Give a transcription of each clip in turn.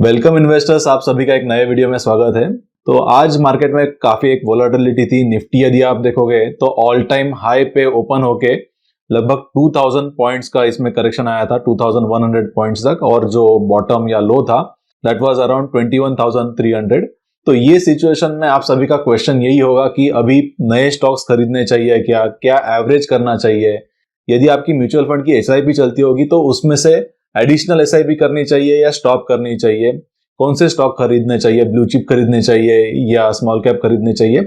Welcome investors, आप सभी का एक नए वीडियो में स्वागत है। तो आज मार्केट में काफी एक वोलेटिलिटी थी। निफ्टी यदि आप देखोगे तो ऑल टाइम हाई पे ओपन होके लगभग 2000 पॉइंट्स का इसमें करेक्शन आया था, 2100 पॉइंट्स तक, और जो बॉटम या लो था दैट वाज अराउंड 21300। तो ये सिचुएशन में आप सभी का क्वेश्चन यही होगा कि अभी नए स्टॉक्स खरीदने चाहिए क्या, क्या एवरेज करना चाहिए। यदि आपकी म्यूचुअल फंड की एसआईपी चलती होगी तो उसमें से एडिशनल एसआईपी करनी चाहिए या स्टॉप करनी चाहिए, कौन से स्टॉक खरीदने चाहिए, ब्लू चिप खरीदने चाहिए या स्मॉल कैप खरीदने चाहिए।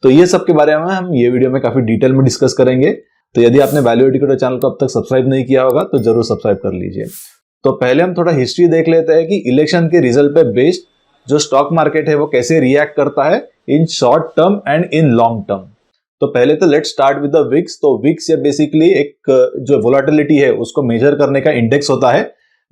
तो ये सब के बारे में हम ये वीडियो में काफी डिटेल में डिस्कस करेंगे। तो यदि आपने वैल्यू एजुकेटर चैनल को अब तक सब्सक्राइब नहीं किया होगा तो जरूर सब्सक्राइब कर लीजिए। तो पहले हम थोड़ा हिस्ट्री देख लेते हैं कि इलेक्शन के रिजल्ट पे बेस्ड जो स्टॉक मार्केट है वो कैसे रिएक्ट करता है in short term and in long term. तो पहले तो let's start with the VIX. तो विक्स ये बेसिकली एक जो वोलेटिलिटी है उसको मेजर करने का इंडेक्स होता है।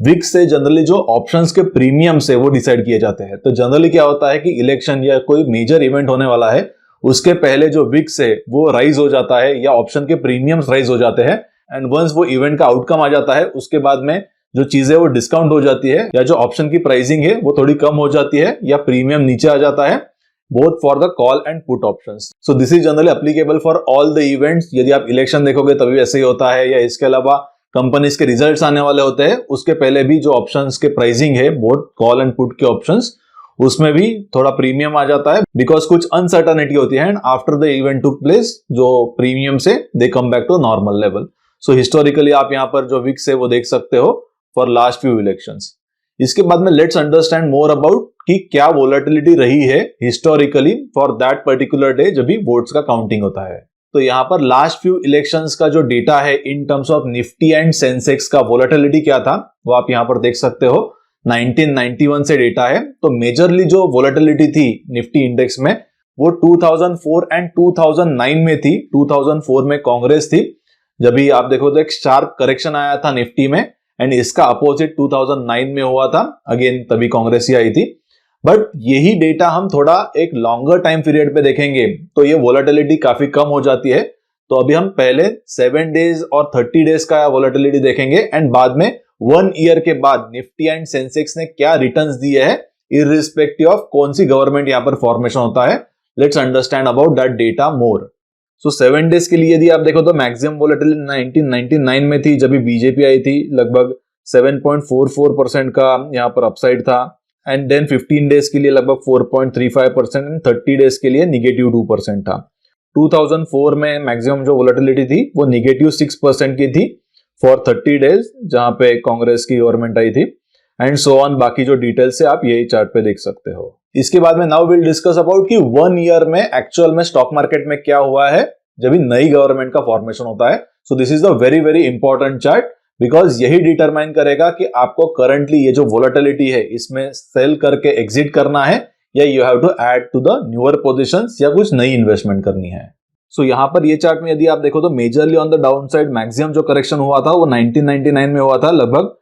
विक्स से जनरली जो ऑप्शंस के प्रीमियम से वो डिसाइड किए जाते हैं। तो जनरली क्या होता है कि इलेक्शन या कोई मेजर इवेंट होने वाला है उसके पहले जो विक्स है वो राइज हो जाता है या ऑप्शन के प्रीमियम्स राइज हो जाते हैं। एंड वंस वो इवेंट का आउटकम आ जाता है उसके बाद में जो चीजें वो डिस्काउंट हो जाती है या जो ऑप्शन की प्राइसिंग है वो थोड़ी कम हो जाती है या प्रीमियम नीचे आ जाता है, both for the call and put options. So this is generally applicable for all the events. यदि आप इलेक्शन देखोगे तभी ऐसे ही होता है, या इसके अलावा कंपनीज के रिजल्ट्स आने वाले होते हैं उसके पहले भी जो ऑप्शंस के प्राइसिंग है बोथ कॉल एंड पुट के ऑप्शंस, उसमें भी थोड़ा प्रीमियम आ जाता है बिकॉज कुछ अनसर्टेनिटी होती है and after the event took place जो प्रीमियम से they come back to normal level. So historically आप यहाँ पर जो विक्स है वो देख सकते हो फॉर लास्ट फ्यू इलेक्शंस। इसके बाद में लेट्स अंडरस्टैंड मोर अबाउट कि क्या वोलेटिलिटी रही है historically for that particular day जब भी वोट्स का काउंटिंग होता है। तो यहाँ पर लास्ट फ्यू इलेक्शंस का जो डेटा है in terms of Nifty and Sensex का वोलेटिलिटी क्या था वो आप यहाँ पर देख सकते हो। 1991 से डेटा है। तो मेजरली जो वोलेटिलिटी थी निफ्टी इंडेक्स में वो 2004 एंड 2009 में थी। 2004 में कांग्रेस थी, जब भी आप देखो तो एक शार्प करेक्शन आया था निफ्टी में, एंड इसका अपोजिट 2009 में हुआ था, अगेन तभी कांग्रेस ही आई थी। बट यही डेटा हम थोड़ा एक लॉन्गर टाइम पीरियड पे देखेंगे तो ये वोलेटिलिटी काफी कम हो जाती है। तो अभी हम पहले 7 डेज और 30 डेज का वोलेटिलिटी देखेंगे एंड बाद में 1 ईयर के बाद निफ्टी एंड सेंसेक्स ने क्या रिटर्न्स दिए हैं इररिस्पेक्टिव ऑफ कौन सी गवर्नमेंट यहाँ पर फॉर्मेशन होता है। Let's understand about that data more. So 7 days के लिए यदि आप देखो तो मैक्सिमम वोलेटिलिटी 1999 में थी जब भी बीजेपी आई थी, लगभग 7.44% का यहाँ पर अपसाइड था। एंड देन 15 डेज के लिए लगभग 4.35% एंड 30 डेज के लिए निगेटिव 2% था। 2004 में मैक्सिमम जो वोलेटिलिटी थी वो निगेटिव 6% की थी फॉर 30 डेज जहां पे कांग्रेस की गवर्नमेंट आई थी, एंड सो ऑन। बाकी जो डिटेल्स है आप यही चार्ट पे देख सकते हो। इसके बाद में नाउ विल डिस्कस अबाउट कि 1 ईयर में एक्चुअल में स्टॉक मार्केट में क्या हुआ है जब भी नई गवर्नमेंट का फॉर्मेशन होता है। So this is the very very important chart because यही डिटरमाइन करेगा कि आपको करंटली ये जो वोलेटिलिटी है इसमें सेल करके एग्जिट करना है या you have to add to the newer positions या कुछ नई इन्वेस्टमेंट करनी है। सो यहाँ पर ये चार्ट में यदि आप देखो तो majorly on the down side maximum जो करेक्शन हुआ था वो 1999 में हुआ था, लगभग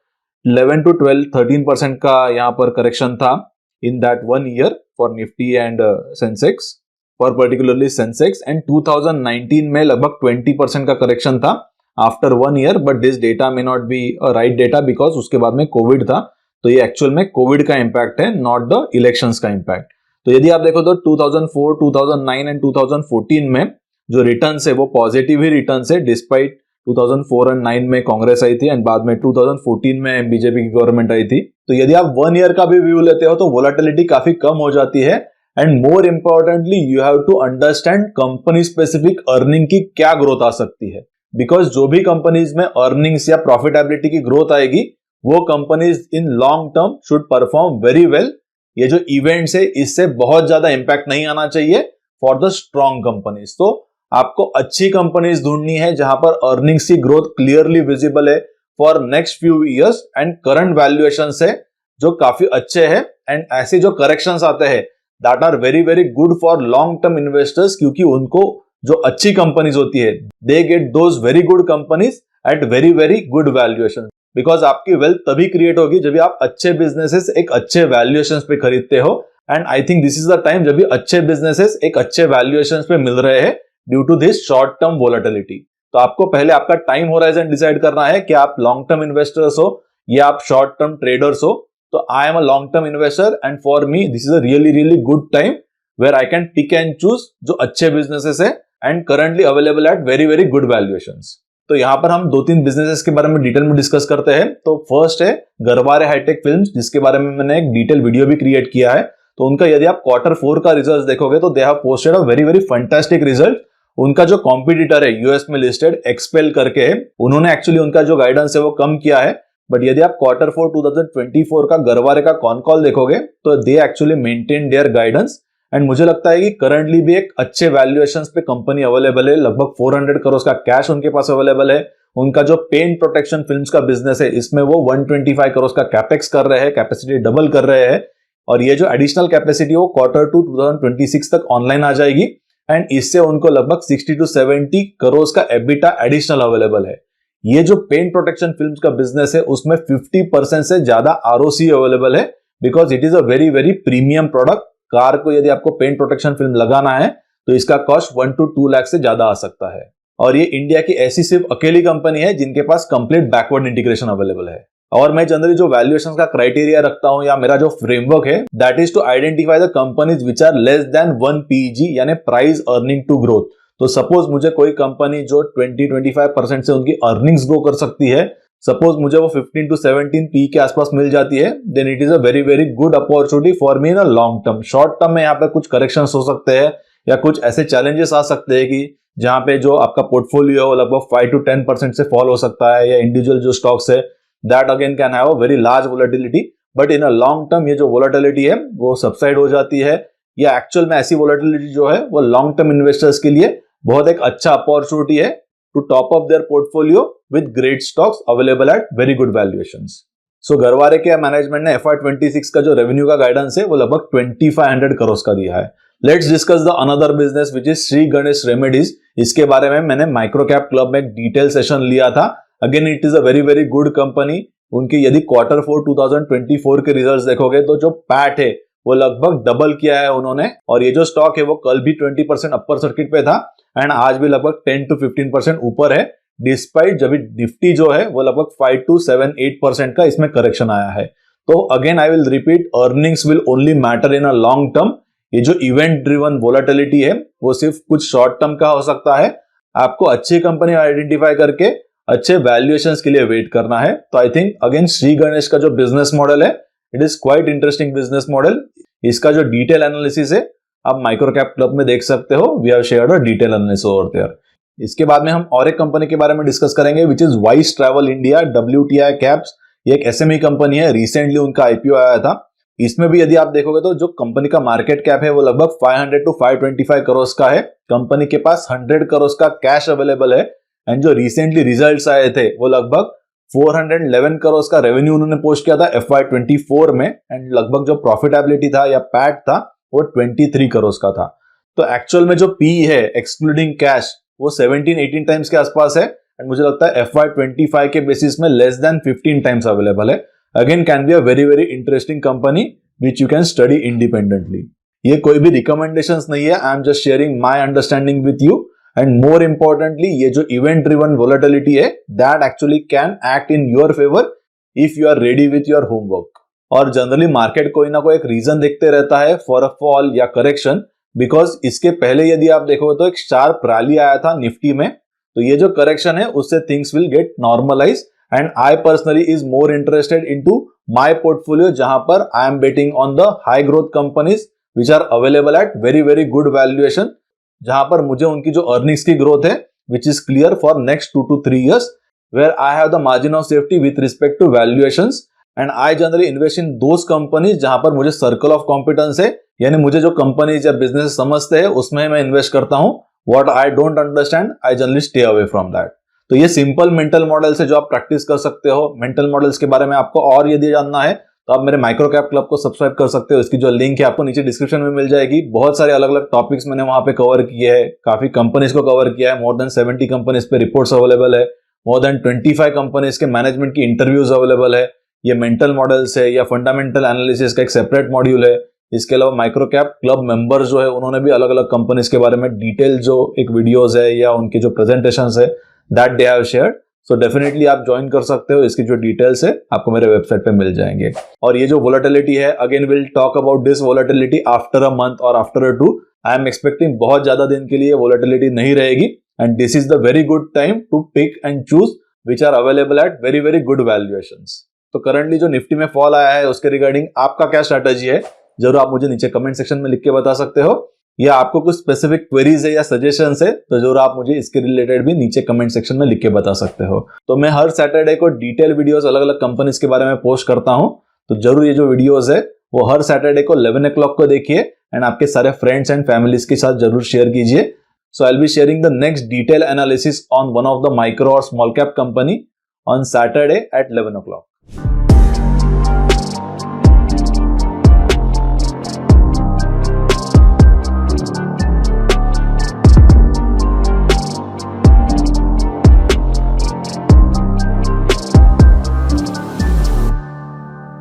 11 to 12 13% का यहाँ पर करेक्शन था in that 1 year for Nifty and Sensex, for particularly Sensex. And 2019 में लगभग 20% का करेक्शन था after 1 year, but this data may not be right data because उसके बाद में कोविड था। तो ये एक्चुअल में कोविड का इंपैक्ट है, नॉट द इलेक्शंस का इंपैक्ट। तो यदि आप देखो तो 2004, 2009 एंड 2014 में जो रिटर्न्स है वो पॉजिटिव ही रिटर्न्स है, डिस्पाइट 2004 एंड 9 में कांग्रेस आई थी एंड बाद में 2014 में बीजेपी की गवर्नमेंट आई थी। तो यदि आप 1 ईयर का भी व्यू लेते हो तो वोलेटिलिटी काफी कम हो जाती है। And more importantly you have to understand company specific earning की क्या ग्रोथ आ सकती है, बिकॉज जो भी कंपनीज में अर्निंग्स या प्रॉफिटेबिलिटी की ग्रोथ आएगी वो companies in long term should perform very well. ये जो इवेंट्स है इससे बहुत ज्यादा इंपैक्ट नहीं आना चाहिए फॉर द स्ट्रॉन्ग कंपनीज। तो आपको अच्छी कंपनीज ढूंढनी है जहां पर अर्निंग्स की ग्रोथ क्लियरली विजिबल है for next few years and current valuation है जो काफी अच्छे हैं। एंड ऐसे जो करेक्शंस आते हैं that are very very good for long term investors, क्योंकि उनको जो अच्छी कंपनीज होती है they get those very good companies at very very good valuation. Because आपकी वेल्थ तभी क्रिएट होगी जब भी आप अच्छे बिजनेसेस एक अच्छे वैल्यूएशन पे खरीदते हो। And I think this is the time जब भी अच्छे बिजनेसेस एक अच्छे वैल्यूएशन पे मिल रहे हैं due to this short term volatility. तो आपको पहले आपका टाइम होराइजन डिसाइड करना है कि आप लॉन्ग टर्म इन्वेस्टर्स हो या आप शॉर्ट टर्म ट्रेडर्स हो। तो I am a long term investor and for me this is a really good time where I can pick and choose जो अच्छे बिजनेसेस है and currently available at very good valuations. तो यहाँ पर हम 2-3 businesses के बारे में डिटेल में डिस्कस करते हैं। तो फर्स्ट है गरवारे हाईटेक फिल्म्स, जिसके बारे में मैंने एक डिटेल वीडियो भी क्रिएट किया है। तो उनका यदि आप Q4 का रिजल्ट देखोगे तो they have posted a very fantastic result. उनका जो कॉम्पिटिटर है यूएस में लिस्टेड एक्सपेल करके है, उन्होंने एक्चुअली उनका जो गाइडेंस है वो कम किया है। बट यदि आप Q4 2024 का गरवारे का कॉन कॉल देखोगे तो they actually maintain their guidance and मुझे लगता है कि करंटली भी एक अच्छे वैल्यूएशंस पे कंपनी अवेलेबल है। लगभग 400 करोड़ का कैश उनके पास अवेलेबल है। उनका जो पेंट प्रोटेक्शन फिल्म्स का बिजनेस है इसमें वो 125 करोड़ का कैपेक्स कर रहे हैं, कैपेसिटी डबल कर रहे हैं और ये जो एडिशनल कैपेसिटी वो Q2 2026 तक ऑनलाइन आ जाएगी एंड इससे उनको लगभग 60 to 70 करोड़ का एबिटा एडिशनल अवेलेबल है। ये जो पेंट प्रोटेक्शन फिल्म्स का बिजनेस है उसमें 50% से ज्यादा ROC अवेलेबल है because it is a very premium product. Car को यदि आपको पेंट प्रोटेक्शन फिल्म लगाना है तो इसका कॉस्ट 1 to 2 लाख से ज्यादा आ सकता है और ये इंडिया की ऐसी सिर्फ अकेली कंपनी है जिनके पास कंप्लीट बैकवर्ड इंटीग्रेशन अवेलेबल है। और मैं जनरली जो वैल्यूएशन का क्राइटेरिया रखता हूं या मेरा जो फ्रेमवर्क है that is to identify the companies which are less than 1 PEG यानी प्राइस अर्निंग टू ग्रोथ। तो सपोज मुझे कोई कंपनी जो 20-25% से उनकी अर्निंग्स ग्रो कर सकती है, सपोज मुझे वो 15 to 17 पी के आसपास मिल जाती है, then it is a very good opportunity for me in a long term. Short term में यहाँ पे कुछ करेक्शंस हो सकते हैं या कुछ ऐसे चैलेंजेस आ सकते हैं कि जहां पे जो आपका पोर्टफोलियो है वो लगभग 5 to 10% से फॉल हो सकता है या इंडिविजुअल जो स्टॉक्स है that again can have a very large volatility. But in a long term ये जो वोलेटिलिटी है वो सबसाइड हो जाती है या एक्चुअल में ऐसी वोलेटिलिटी जो है वो लॉन्ग टर्म इन्वेस्टर्स के लिए बहुत एक अच्छा अपॉर्चुनिटी है to top up their portfolio with great stocks available at very good valuations. So Garware के मैनेजमेंट ने FY26 का जो रेवेन्यू का गाइडेंस है वो लगभग 2500 करोड़ का दिया है। Let's discuss the another business which is Shri Ganesh remedies. इसके बारे में मैंने माइक्रो कैप क्लब में एक डिटेल सेशन लिया था। Again it is a very good company. उनके यदि Q4 2024 के रिजल्ट्स देखोगे तो जो पैट है वो लगभग डबल किया है उन्होंने और ये जो स्टॉक है वो कल भी 20% अपर सर्किट पे था एंड आज भी लगभग 10 to 15% ऊपर है डिस्पाइट जब निफ्टी जो है वो लगभग 5 to 7-8% का इसमें करेक्शन आया है। तो again I will repeat, earnings will only matter in a long term. ये जो इवेंट ड्रिवन वोलेटिलिटी है वो सिर्फ कुछ शॉर्ट टर्म का हो सकता है। आपको अच्छी कंपनी आइडेंटिफाई करके अच्छे वैल्यूएशंस के लिए वेट करना है। तो I think again Shri Ganesh का जो बिजनेस मॉडल है it is quite interesting business model. इसका जो डिटेल एनालिसिस है आप माइक्रो कैप क्लब में देख सकते हो। We have shared a detail analysis over there. इसके बाद में हम और एक कंपनी के बारे में डिस्कस करेंगे which is vice travel India WTI caps. ये एक SME कंपनी है, रिसेंटली उनका IPO आया था। इसमें भी यदि आप देखोगे तो जो कंपनी का मार्केट कैप है वो लगभग 500 to 525 करोड़ का है। कंपनी के पास 100 करोड़ का कैश अवेलेबल है एंड जो रिसेंटली रिजल्ट्स आए थे वो लगभग 411 करोड़ का रेवेन्यू उन्होंने पोस्ट किया था FY24 में एंड लगभग जो प्रॉफिटेबिलिटी था या पैट था वो 23 करोड़ का था। तो एक्चुअल में जो पी है एक्सक्लूडिंग कैश वो 17-18 टाइम्स के आसपास है एंड मुझे लगता है FY25 के बेसिस में लेस देन 15 टाइम्स अवेलेबल है। Again can be a very interesting company which you can study independently. ये कोई भी रिकमेंडेशंस नहीं है, I am just sharing my understanding with you and more importantly ये जो इवेंट ड्रिवन वोलेटिलिटी है that actually can act in your favour if you are ready with your homework. और generally market कोई ना कोई एक रीजन देखते रहता है फॉर अ फॉल या करेक्शन, बिकॉज इसके पहले यदि आप देखोगे तो एक शार्प रैली आया था निफ्टी में। तो ये जो करेक्शन है उससे things will get normalise and I personally is more interested into my portfolio जहां पर I am betting on the high growth companies which are available at very good valuation, जहां पर मुझे उनकी जो अर्निंग्स की ग्रोथ है which is clear for next 2 to 3 years where I have the margin of safety with respect to valuations and I generally invest in those companies जहां पर मुझे सर्कल ऑफ कॉम्पिटेंस है, यानी मुझे जो कंपनीज या बिजनेस समझते हैं उसमें मैं इन्वेस्ट करता हूं। What I don't understand I generally stay away from that. तो ये सिंपल मेंटल मॉडल्स है जो आप प्रैक्टिस कर सकते हो। मेंटल मॉडल्स के बारे में आपको और यदि जानना है तो आप मेरे माइक्रो कैप क्लब को सब्सक्राइब कर सकते हो। इसकी जो लिंक है आपको नीचे डिस्क्रिप्शन में मिल जाएगी। बहुत सारे अलग अलग टॉपिक्स मैंने वहां पे कवर किए हैं, काफी कंपनीज को कवर किया है। मोर देन 70 कंपनीज पे रिपोर्ट्स अवेलेबल है, मोर देन 25 कंपनीज के मैनेजमेंट की इंटरव्यूज अवेलेबल है। ये मेंटल मॉडल्स है या फंडामेंटल एनालिसिस का एक सेपरेट मॉड्यूल है। इसके अलावा माइक्रो कैप क्लब मेंबर जो है उन्होंने भी अलग अलग कंपनीज के बारे में डिटेल जो एक वीडियोस है या उनके जो प्रेजेंटेशंस है that they have shared. So definitely आप ज्वाइन कर सकते हो। इसकी जो डिटेल्स है आपको मेरे वेबसाइट पे मिल जाएंगे। और ये जो वोलेटिलिटी है, again will talk about this volatility after a month और after a 2। I am expecting बहुत ज्यादा दिन के लिए वोलेटिलिटी नहीं रहेगी, and this is the very good time to pick and choose which are available at very very good valuations. तो currently जो निफ्टी में फॉल आया है उसके रिगार्डिंग आपका क्या स्ट्रैटेजी है, जरूर आप मुझे नीचे कमेंट सेक्शन में लिख के बता सकते हो, या आपको कुछ स्पेसिफिक क्वेरीज है या सजेशंस है तो जरूर आप मुझे इसके रिलेटेड भी नीचे कमेंट सेक्शन में लिख के बता सकते हो। तो मैं हर सैटरडे को डिटेल वीडियोस अलग अलग कंपनीज के बारे में पोस्ट करता हूं, तो जरूर ये जो वीडियोस है वो हर सैटरडे को 11 o'clock को देखिए, एंड आपके सारे फ्रेंड्स एंड फैमिलीज के साथ जरूर शेयर कीजिए। So I will be sharing the next detail analysis on one of the micro और small cap company on Saturday at 11 o'clock।